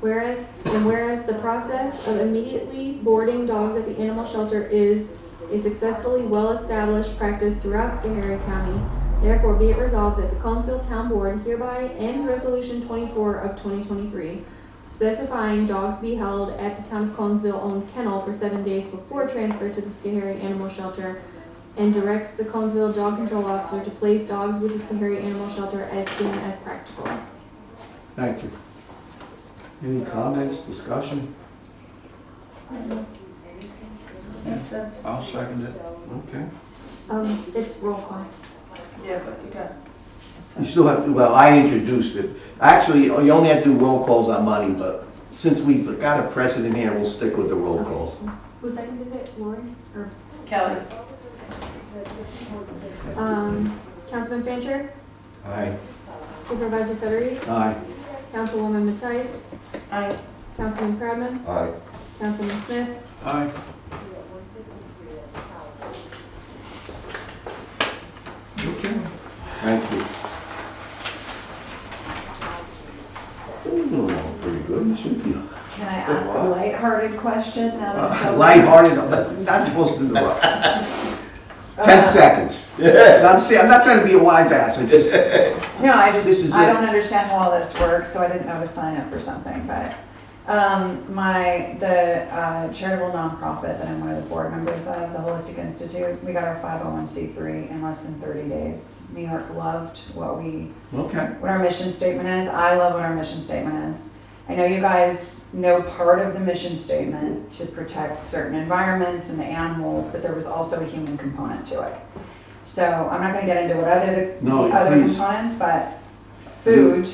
Whereas the process of immediately boarding dogs at the animal shelter is a successfully well-established practice throughout Schoharie County, therefore be it resolved that the Conesville Town Board hereby ends Resolution 24 of 2023, specifying dogs be held at the town of Conesville owned kennel for 7 days before transfer to the Schoharie Animal Shelter, and directs the Conesville Dog Control Officer to place dogs with the Schoharie Animal Shelter as soon as practical.
Thank you. Any comments, discussion?
Makes sense.
I'll second it.
Okay.
It's roll call.
Yeah, but you got.
You still have to, well, I introduced it. Actually, you only have to do roll calls on money, but since we've got a precedent here, we'll stick with the roll calls.
Who seconded it, Lori? Or,
Kelly.
Councilman Fancher?
Aye.
Supervisor Federici?
Aye.
Councilwoman Mattice?
Aye.
Councilman Proudman?
Aye.
Councilman Smith?
Aye.
Okay. Thank you. Oh, pretty good, shouldn't you?
Can I ask a lighthearted question now that it's over?
Lighthearted, but not supposed to interrupt. 10 seconds. I'm not trying to be a wise ass, I just,
No,
This is
I
it.
don't understand how all this works, so I didn't know to sign up for something, but, the charitable nonprofit that I'm one of the board members of, the Holistic Institute, we got our 501c3 in less than 30 days. New York loved
okay.
what our mission statement is. I love what our mission statement is. I know you guys know part of the mission statement to protect certain environments and the animals, but there was also a human component to it. So I'm not gonna get into what the other
please.
components, but food,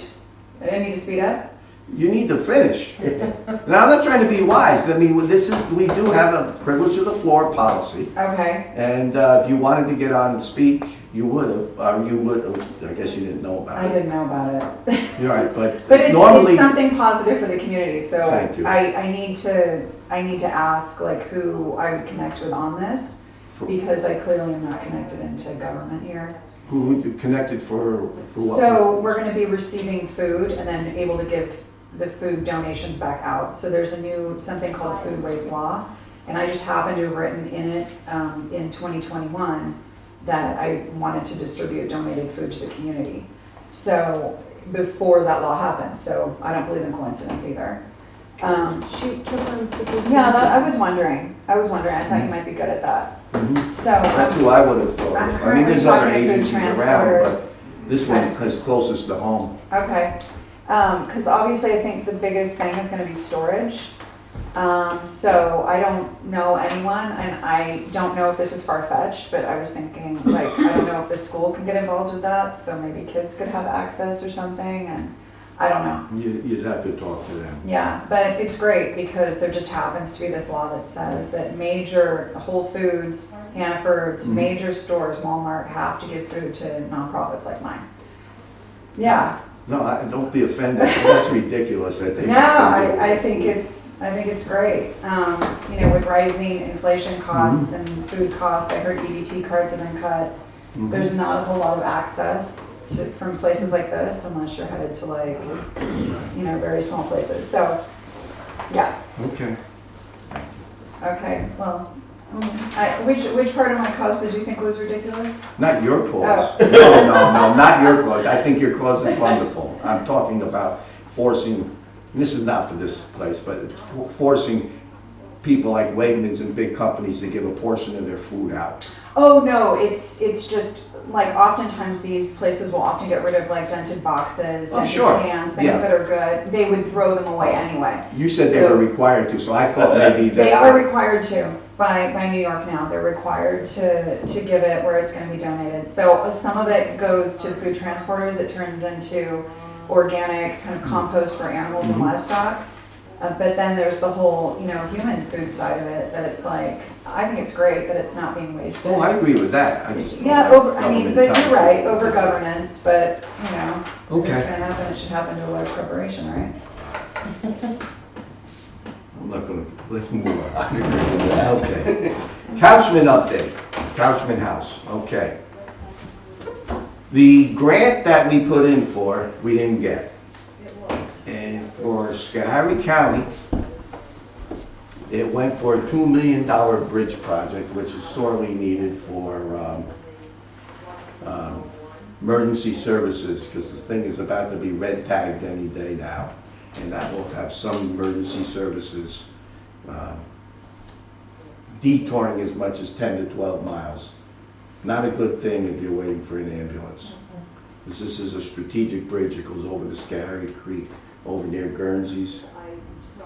I didn't need to speed up?
You need to finish. Now, I'm not trying to be wise, I mean, we do have a privilege of the floor policy,
Okay,
and if you wanted to get on and speak, you would have, I guess you didn't know about
I
it.
didn't know about it.
You're right, but
But it's
normally,
something positive for the community, so
Thank you.
I need to ask like who I would connect with on this, because I clearly am not connected into government here.
who connected for what?
So we're gonna be receiving food and then able to give the food donations back out. So there's something called food waste law, and I just happened to have written in it, in 2021, that I wanted to distribute donated food to the community. So, before that law happened, so I don't believe in coincidence either.
Kimberly was the food.
Yeah, I was wondering, I thought you might be good at that.
Mhm.
So,
That's who I would have thought.
I'm
I mean,
currently
there's other
talking to food
agencies around,
transporters.
but this one is closest to home.
Okay, because obviously I think the biggest thing is gonna be storage. So I don't know anyone, and I don't know if this is far-fetched, but I was thinking, like, I don't know if the school can get involved with that, so maybe kids could have access or something, and I don't know.
You'd have to talk to them.
Yeah, but it's great because there just happens to be this law that says that major Whole Foods, Hannaford's, major stores, Walmart, have to give food to nonprofits like mine. Yeah.
No, don't be offended. That's ridiculous that they.
No, I think it's great. You know, with rising inflation costs and food costs, I heard EBT cards have been cut. There's not a whole lot of access from places like this unless you're headed to, like, you know, very small places. So, yeah.
Okay.
Okay, well, which part of my cause did you think was ridiculous?
Not your cause.
Oh.
No, not your cause. I think your cause is wonderful. I'm talking about forcing, and this is not for this place, but forcing people like Wegmans and big companies to give a portion of their food out.
Oh, no, it's just, like, oftentimes these places will often get rid of, like, dented boxes, dented cans, things that are good. They would throw them away anyway.
You said they were required to, so I thought maybe that.
They are required to, by New York now. They're required to give it where it's going to be donated. So some of it goes to the food transporters. It turns into organic kind of compost for animals and livestock. But then there's the whole, you know, human food side of it, that it's like, I think it's great that it's not being wasted.
Oh, I agree with that. I just
Yeah, but you're right, over governance, but, you know, if
Okay.
it's gonna happen, it should happen to a large corporation, right?
I'm not gonna, let's move on. Okay. Couchman update, Couchman House, okay. The grant that we put in for, we didn't get. And for Schoharie County, it went for a $2 million bridge project, which is sorely needed for emergency services, because the thing is about to be red tagged any day now, and that will have some emergency services detouring as much as 10 to 12 miles. Not a good thing if you're waiting for an ambulance. This is a strategic bridge that goes over the Schoharie Creek, over near Guernsey's,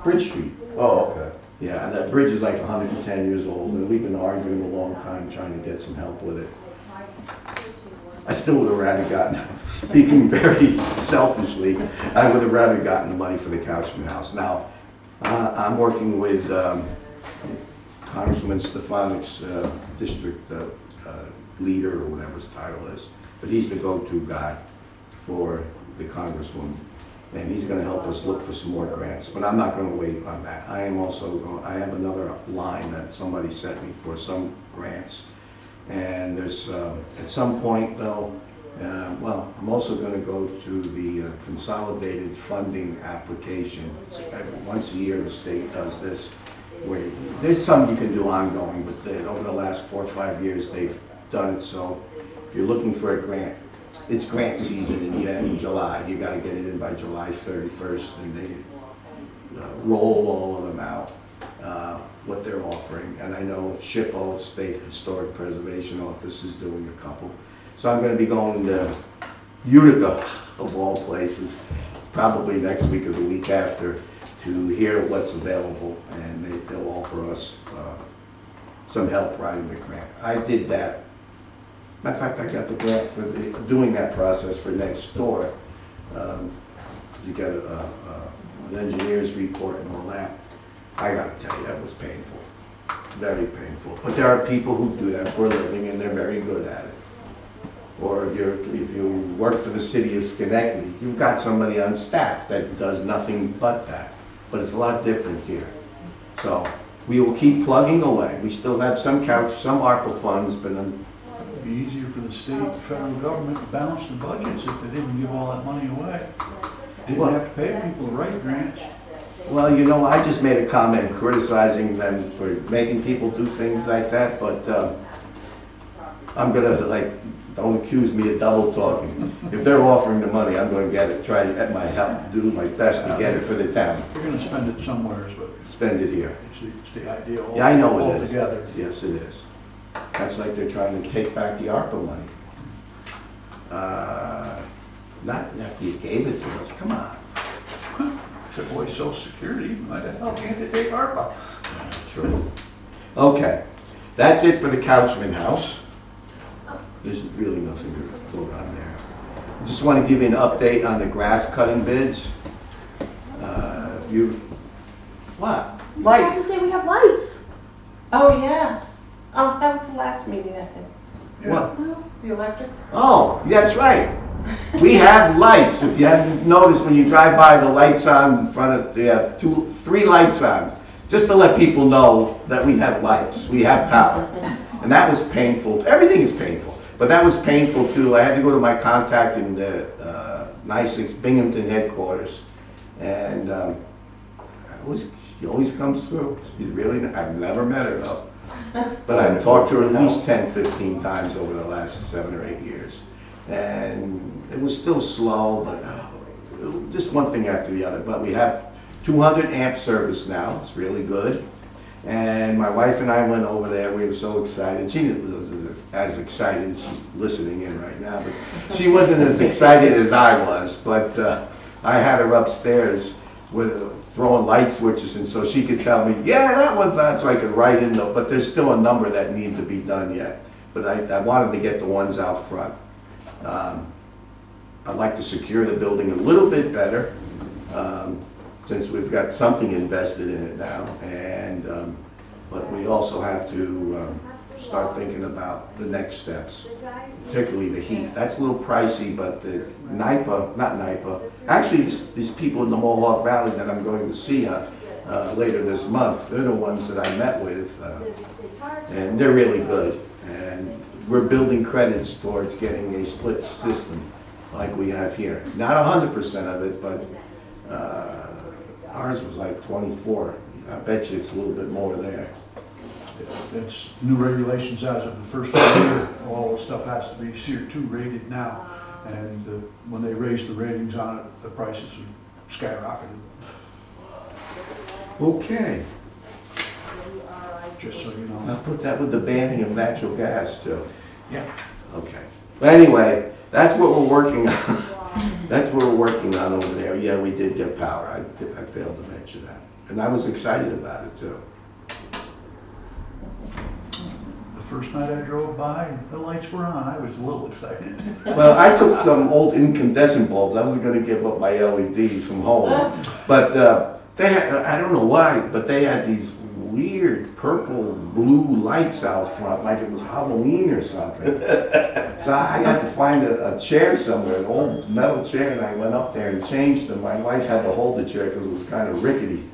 Bridge Street.
Oh, okay.
Yeah, and that bridge is like 110 years old, and we've been arguing a long time trying to get some help with it. I still would have rather gotten, speaking very selfishly, I would have rather gotten the money for the Couchman House. Now, I'm working with Congressman Stefanik's district leader, or whatever his title is, but he's the go-to guy for the Congresswoman. And he's going to help us look for some more grants, but I'm not going to wait on that. I am also going, I have another line that somebody sent me for some grants, and there's at some point though, well, I'm also going to go to the consolidated funding application. Once a year the state does this, where there's some you can do ongoing, but over the last 4 or 5 years they've done it. So if you're looking for a grant, it's grant season in July. You got to get it in by July 31st, and they roll all of them out, what they're offering. And I know SHPO, State Historic Preservation Office, is doing a couple. So I'm going to be going to Utica, of all places, probably next week or the week after, to hear what's available, and they'll offer us some help writing the grant. I did that. Matter of fact, I got the grant for doing that process for next door. You get an engineer's report and all that. I gotta tell you, that was painful, very painful. But there are people who do that for a living, and they're very good at it. Or if you work for the city of Schenectady, you've got somebody on staff that does nothing but that. But it's a lot different here. So we will keep plugging away. We still have some ARPA funds, but
It'd be easier for the state and federal government to balance the budgets if they didn't give all that money away. Didn't have to pay people to write grants.
well, you know, I just made a comment criticizing them for making people do things like that, but I'm gonna, like, don't accuse me of double talking. If they're offering the money, I'm gonna get it, try to get my help, do my best to get it for the town.
You're gonna spend it somewhere, but
Spend it here.
it's the idea
Yeah, I know it is.
altogether.
Yes, it is. That's like they're trying to take back the ARPA money. Not after you gave it to us, come on.
took away Social Security, might have, oh, can't they take ARPA?
True. Okay, that's it for the Couchman House. There's really nothing to vote on there. I just want to give you an update on the grass cutting bids. What?
You forgot to say we have lights.
Oh, yeah. Oh, that was the last meeting, I think.
What?
The electric?
Oh, that's right. We have lights. If you haven't noticed, when you drive by, the lights on in front of, they have three lights on. Just to let people know that we have lights, we have power. And that was painful. Everything is painful, but that was painful too. I had to go to my contact in the NICEX Binghamton headquarters, and she always comes through. She's really, I've never met her though. But I've talked to her at least 10, 15 times over the last 7 or 8 years. And it was still slow, but just one thing after the other. But we have 200 amp service now, it's really good. And my wife and I went over there, we were so excited. She was as excited, she's listening in right now, but she wasn't as excited as I was. But I had her upstairs with throwing light switches in so she could tell me, yeah, that one's on, so I could write in them, but there's still a number that need to be done yet. But I wanted to get the ones out front. I'd like to secure the building a little bit better, since we've got something invested in it now, and but we also have to start thinking about the next steps, particularly the heat. That's a little pricey, but the actually these people in the Mohawk Valley that I'm going to see later this month, they're the ones that I met with, and they're really good. And we're building credits towards getting a split system like we have here. Not 100% of it, but ours was like 24. I bet you it's a little bit more there.
It's new regulations as of the first of the year. All the stuff has to be Tier 2 rated now. And when they raise the ratings on it, the prices are skyrocketed.
Okay.
Just so you know.
I'll put that with the banning of natural gas too.
Yeah.
Okay. But anyway, that's what we're working on. That's what we're working on over there. Yeah, we did get power. I failed to mention that. And I was excited about it too.
The first night I drove by, the lights were on. I was a little excited.
Well, I took some old incandescent bulbs. I wasn't going to give up my LEDs from home. But they had, I don't know why, but they had these weird purple blue lights out front like it was Halloween or something. So I had to find a chair somewhere, an old metal chair, and I went up there and changed them. My wife had to hold the chair because it was kind of rickety.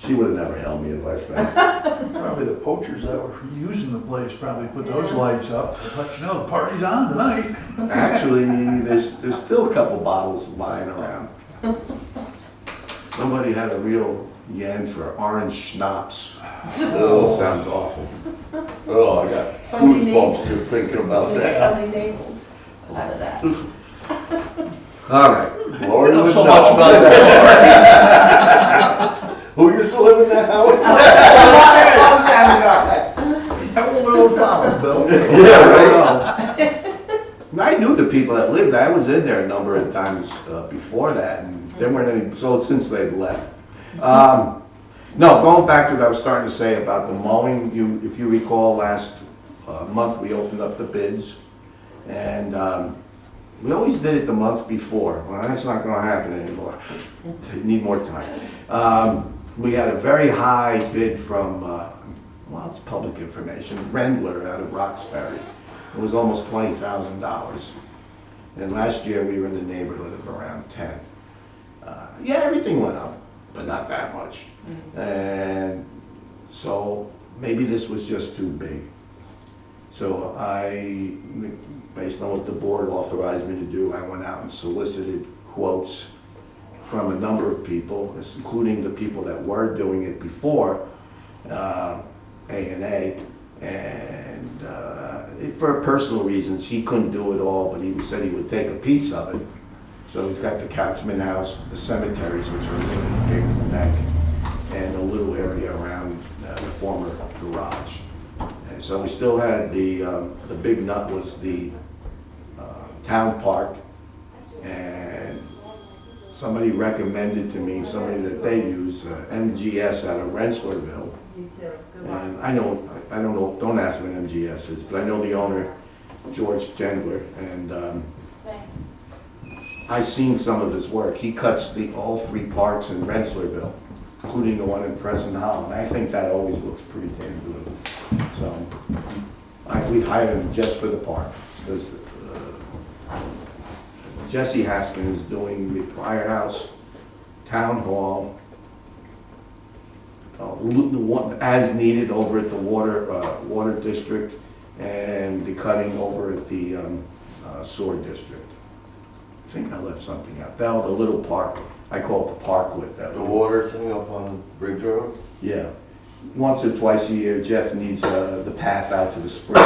She would have never held me if I fell.
Probably the poachers that were using the place probably put those lights up. But you know, the party's on tonight.
Actually, there's still a couple bottles lying around. Somebody had a real yen for orange schnapps. Oh, sounds awful.
Oh, I got goosebumps just thinking about that.
Fuzzy Naples out of that.
All right.
Lord knows
So much about
that. Who used to live in that house?
Long time ago.
How old are those bottles, Bill?
Yeah, right. I knew the people that lived there. I was in there a number of times before that, and there weren't any, so since they've left. No, going back to what I was starting to say about the mowing, if you recall, last month we opened up the bids, and we always did it the month before. Well, that's not going to happen anymore. Need more time. We had a very high bid from, well, it's public information, Rendler out of Roxbury. It was almost $20,000. And last year we were in the neighborhood of around 10. Yeah, everything went up, but not that much. And so maybe this was just too big. So based on what the board authorized me to do, I went out and solicited quotes from a number of people, including the people that were doing it before, A&A, and for personal reasons, he couldn't do it all, but he said he would take a piece of it. So he's got the Couchman House, the cemeteries, which are a little big in the neck, and a little area around the former garage. And so we still had the big nut was the town park and somebody recommended to me, somebody that they use, MGS out of Rensselaerville.
You too. Good luck.
And I don't know, don't ask me what MGS is, but I know the owner, George Gendler, and
Thanks.
I've seen some of his work. He cuts all 3 parks in Rensselaerville, including the one in Crescent Hollow. And I think that always looks pretty damn good. So we hired him just for the park. Because Jesse Haskin is doing the firehouse, town hall, as needed over at the water district, and the cutting over at the sewer district. I think I left something out. The little park, I call it the parklet.
The water thing up on Bridge Road?
Yeah. Once or twice a year, Jeff needs the path out to the spring.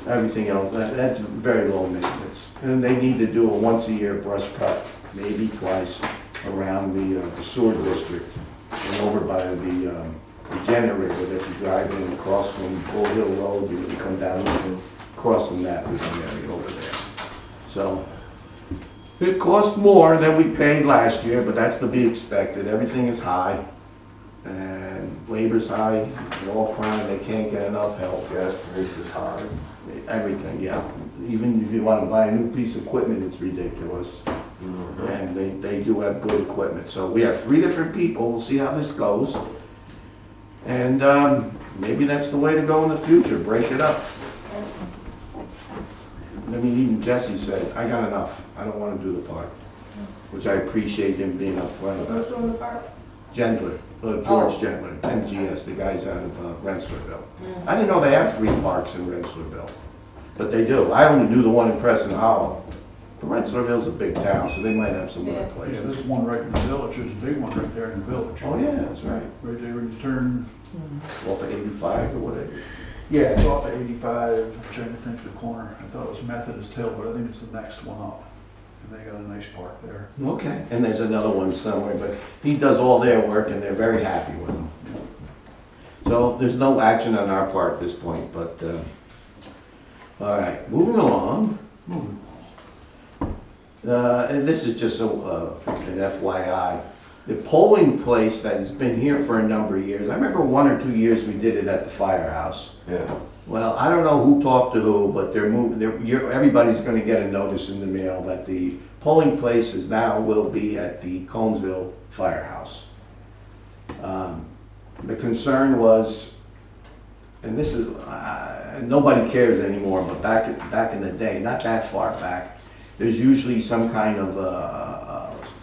Everything else, that's very low maintenance. And they need to do a once a year brush cut, maybe twice, around the sewer district and over by the generator that you drive in across from Bull Hill Road. You come down and cross from that, there's an area over there. So it cost more than we paid last year, but that's to be expected. Everything is high, and labor's high. They're all crying they can't get enough help.
Gas price is high.
Everything, yeah. Even if you want to buy a new piece of equipment, it's ridiculous. And they do have good equipment. So we have 3 different people. We'll see how this goes. And maybe that's the way to go in the future. Break it up. I mean, even Jesse said, I got enough. I don't want to do the park. Which I appreciate him being upfront about.
Who's doing the park?
Gendler, George Gendler, MGS, the guys out of Rensselaerville. I didn't know they have 3 parks in Rensselaerville, but they do. I only knew the one in Crescent Hollow. But Rensselaerville's a big town, so they might have some other
Yeah,
places.
there's one right in the village, there's a big one right there in the village.
Oh, yeah, that's right.
Right there when you turn,
Off of 85 or whatever.
yeah, it's off of 85, I'm trying to think of the corner. I thought it was Methodist Hill, but I think it's the next one up. And they got a nice park there.
Okay, and there's another one somewhere, but he does all their work and they're very happy with him. So there's no action on our part at this point, but, all right, moving along. And this is just an FYI. The polling place that has been here for a number of years, I remember 1 or 2 years we did it at the firehouse.
Yeah.
Well, I don't know who talked to who, but they're moving, everybody's gonna get a notice in the mail that the polling places now will be at the Conesville firehouse. The concern was, and this is, nobody cares anymore, but back in the day, not that far back, there's usually some kind of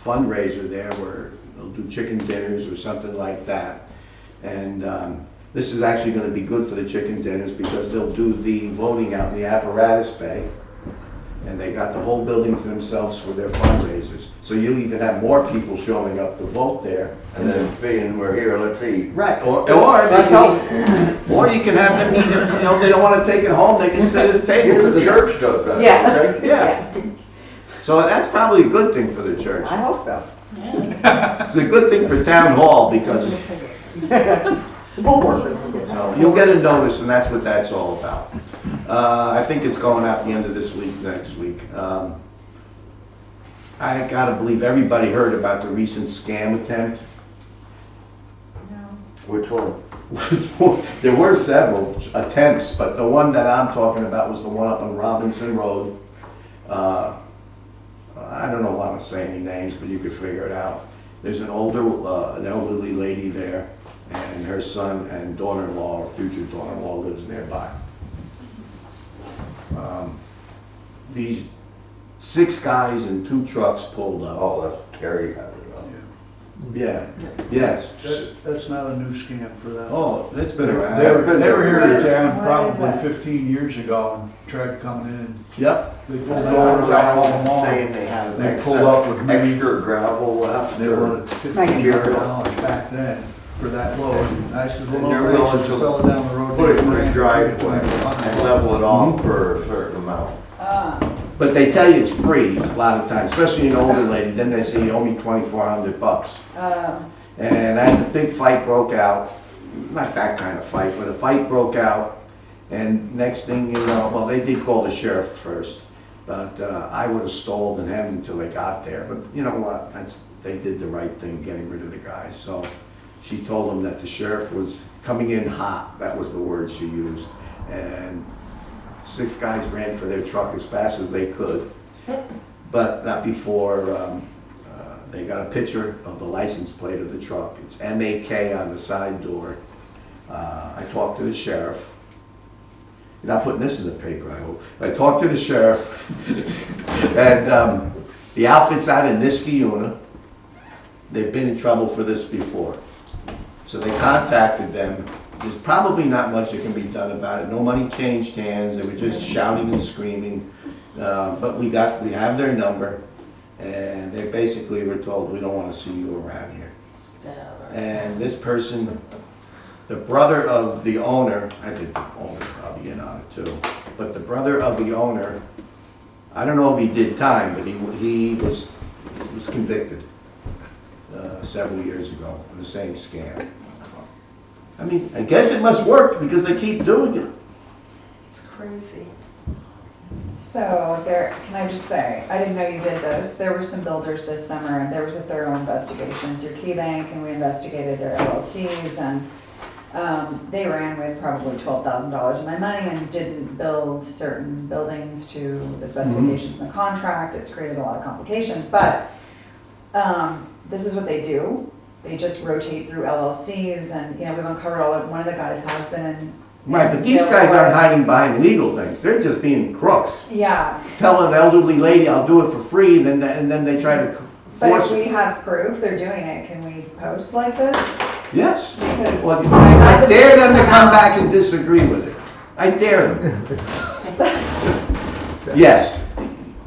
fundraiser there where they'll do chicken dinners or something like that. And this is actually going to be good for the chicken dinners because they'll do the voting out in the apparatus bay. And they got the whole building to themselves for their fundraisers. So you'll even have more people showing up to vote there.
And then being we're here, let's eat.
Right, or you can have them eat it, they don't want to take it home, they can sit at the table.
The church does that,
Yeah.
don't they?
Yeah. So that's probably a good thing for the church.
I hope so.
It's a good thing for town hall because
We'll work it.
so you'll get a notice and that's what that's all about. I think it's going out the end of this week, next week. I gotta believe everybody heard about the recent scam attempt.
Which one?
There were several attempts, but the one that I'm talking about was the one up on Robinson Road. I don't know why I'm saying any names, but you could figure it out. There's an elderly lady there, and her son and daughter-in-law, or future daughter-in-law, lives nearby. These 6 guys and 2 trucks pulled up.
Oh, that's Kerry had it up.
Yeah, yes.
That's not a new scam for them.
Oh, it's been around.
They were here in town
What is
probably
it?
15 years ago and tried coming in.
Yep.
They pulled
And
doors out all along.
saying they had
They pulled up with money.
extra gravel left.
They
or-
wanted $1,500 back then for that load. And I said, well,
And they're
no,
willing
there's a
to
fella down the road.
Put it in
named
the
Grant,
driveway and level it off
Mm-hmm.
for a certain amount.
But they tell you it's free a lot of times, especially an older lady, then they say you owe me $2,400. And then the big fight broke out, not that kind of fight, but a fight broke out, and next thing you know, well, they did call the sheriff first, But I would have stalled in him until they got there. But you know what? They did the right thing getting rid of the guy. So she told him that the sheriff was coming in hot. That was the word she used. And 6 guys ran for their truck as fast as they could. But not before they got a picture of the license plate of the truck. It's MAK on the side door. I talked to the sheriff. You're not putting this in the paper, I hope. I talked to the sheriff, and the outfit's out in Niskayuna. They've been in trouble for this before. So they contacted them. There's probably not much that can be done about it. No money changed hands. They were just shouting and screaming. But we have their number, and they basically were told, we don't want to see you around here. And this person, the brother of the owner, I think the owner probably in on it too, but the brother of the owner, I don't know if he did time, but he was convicted several years ago for the same scam. I mean, I guess it must work because they keep doing it.
It's crazy.
So can I just say, I didn't know you did this. There were some builders this summer, and there was a thorough investigation through KeyBank, and we investigated their LLCs, and they ran with probably $12,000 of my money and didn't build certain buildings to the specifications in the contract. It's created a lot of complications, but this is what they do. They just rotate through LLCs, and we've uncovered one of the guys has been in.
Right, but these guys aren't hiding behind legal things. They're just being crooks.
Yeah.
Tell an elderly lady, I'll do it for free, and then they try to
But
force
if we
it.
have proof they're doing it, can we post like this?
Yes.
Because
Well,
I
I dare them to come back and disagree with it. I dare them. Yes.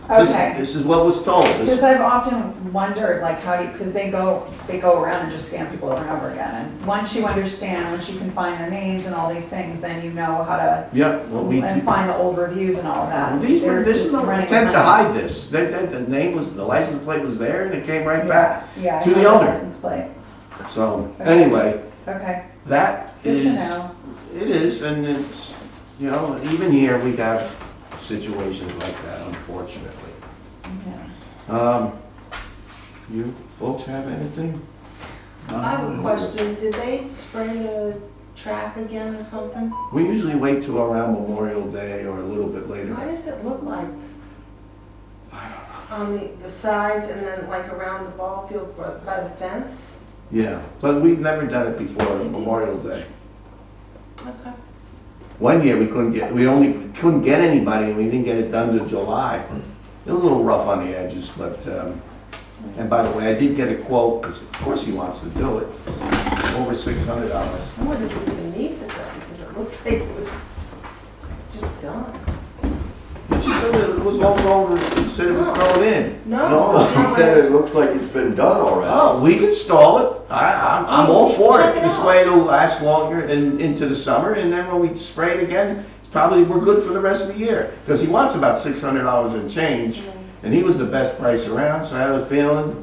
Okay.
This is what was told.
Because I've often wondered, like, because they go around and just scam people over and over again. And once you understand, once you can find their names and all these things, then you know how to
Yep. Well,
and find the old reviews and all of that.
This
They're
is
just
no
running
attempt to
money.
hide this. The license plate was there and it came right back
Yeah, I
to
have
the
the
owner.
license plate.
So,
Okay.
anyway,
Okay,
that
good
is.
to know.
It is, and it's, even here we have situations like that, unfortunately.
Yeah.
You folks have anything?
I have a question. Did they spray the track again or something?
We usually wait till around Memorial Day or a little bit later.
Why does it look like on the sides and then like around the ball field by the fence?
Yeah, but we've never done it before Memorial Day.
Okay.
One year we only couldn't get anybody, and we didn't get it done till July. It was a little rough on the edges, but, and by the way, I did get a quote, because of course he wants to do it, over $600.
I wonder if it even needs it though, because it looks like it was just done.
But you said it was all over, you said it was thrown in.
No, he said it looks like it's been done already.
Oh, we can stall it. I'm all for
Check
it.
it
This
out.
way it'll last longer and into the summer, and then when we spray it again, we're good for the rest of the year. Because he wants about $600 in change, and he was the best price around, so I have a feeling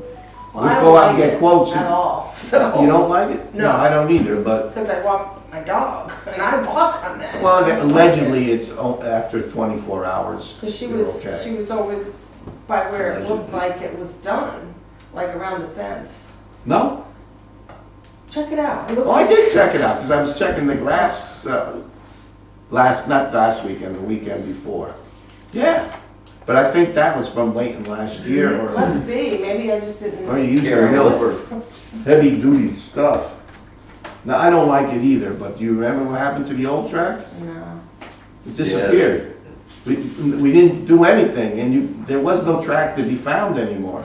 Well,
we'll
I
go
don't
out and
like
get
it
quotes.
at all, so.
You don't like it?
No.
I don't either, but,
Because I walk my dog, and I walk on that.
well, allegedly, it's after 24 hours.
Because she
you're
was,
okay.
she was over by where it looked
Allegedly.
like it was done, like around the fence.
No?
Check it out. It looks
Oh, I
like-
did check it out, because I was checking the grass, not last weekend, the weekend before. Yeah, but I think that was from waiting last year, or
Must be, maybe I just didn't.
you used to
Carry
hill
over.
for heavy duty stuff. Now, I don't like it either, but do you remember what happened to the old track?
No.
It disappeared. We didn't do anything, and there was no track to be found anymore.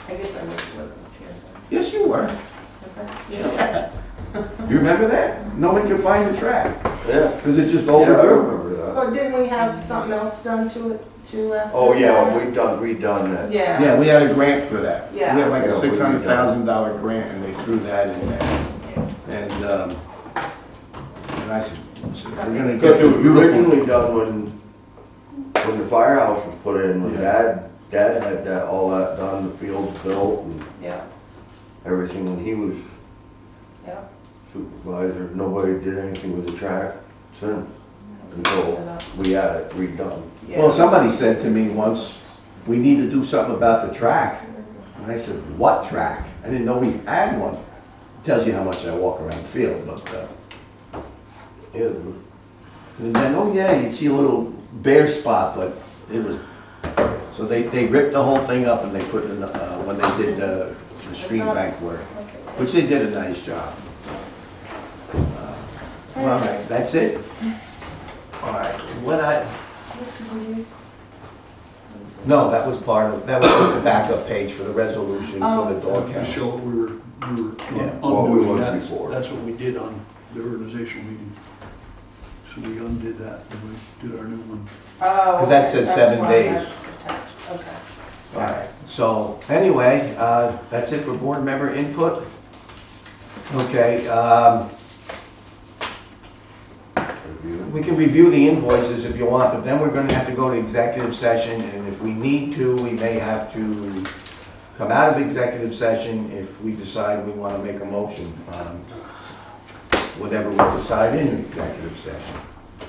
I guess I wasn't living up here.
Yes, you were.
Was I?
Yeah. You remember that? No one could find the track,
Yeah.
because it just
Yeah, I
overdue.
remember that.
Or didn't we have something else done to it, too?
Oh, yeah, redone that.
Yeah.
Yeah, we had a grant for that.
Yeah.
We had like a
Yeah, we
$600,000 grant, and they threw that in there. And I said, we're gonna get
Because
the
it was
beautiful.
originally done when the firehouse was put in, when
Yeah.
Dad had all that done, the fields built and
Yeah,
everything, when he was
yeah.
supervisor. Nobody did anything with the track since. until we had it redone.
Well, somebody said to me once, we need to do something about the track. And I said, what track? I didn't know we had one. Tells you how much I walk around the field, but,
Yeah,
and then, oh yeah, you'd see a little bare spot, but it was, so they ripped the whole thing up and they put in, when they did the stream bank work, which they did a nice job. All right, that's it? All right, no, that was that was just the backup page for the resolution for the dog
To
kennel.
show what we were
Yeah,
what we
undoing,
was
that's,
before.
that's what we did on the organizational meeting. So we undid that and we did our new one.
Oh,
Because that says
that's
7
why
days.
that's attached. Okay.
All right, so anyway, that's it for board member input. Okay, we can review the invoices if you want, but then we're gonna have to go to executive session, and if we need to, we may have to come out of executive session if we decide we wanna make a motion on whatever we decide in executive session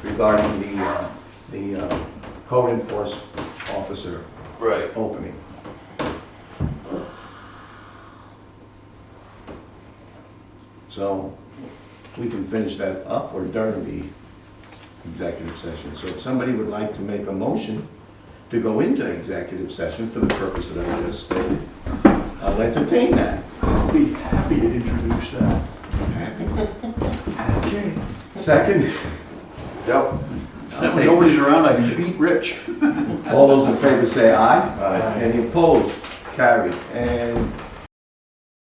regarding the code enforcement officer
Right.
opening. So we can finish that up or during the executive session. So if somebody would like to make a motion to go into executive session for the purpose that I just stated, I'll entertain that.
I'll be happy to introduce that.
Okay. Second?
Yep.
When nobody's around, I can beat Rich.
All those in favor say aye.
Aye.
Any opposed? Carried. And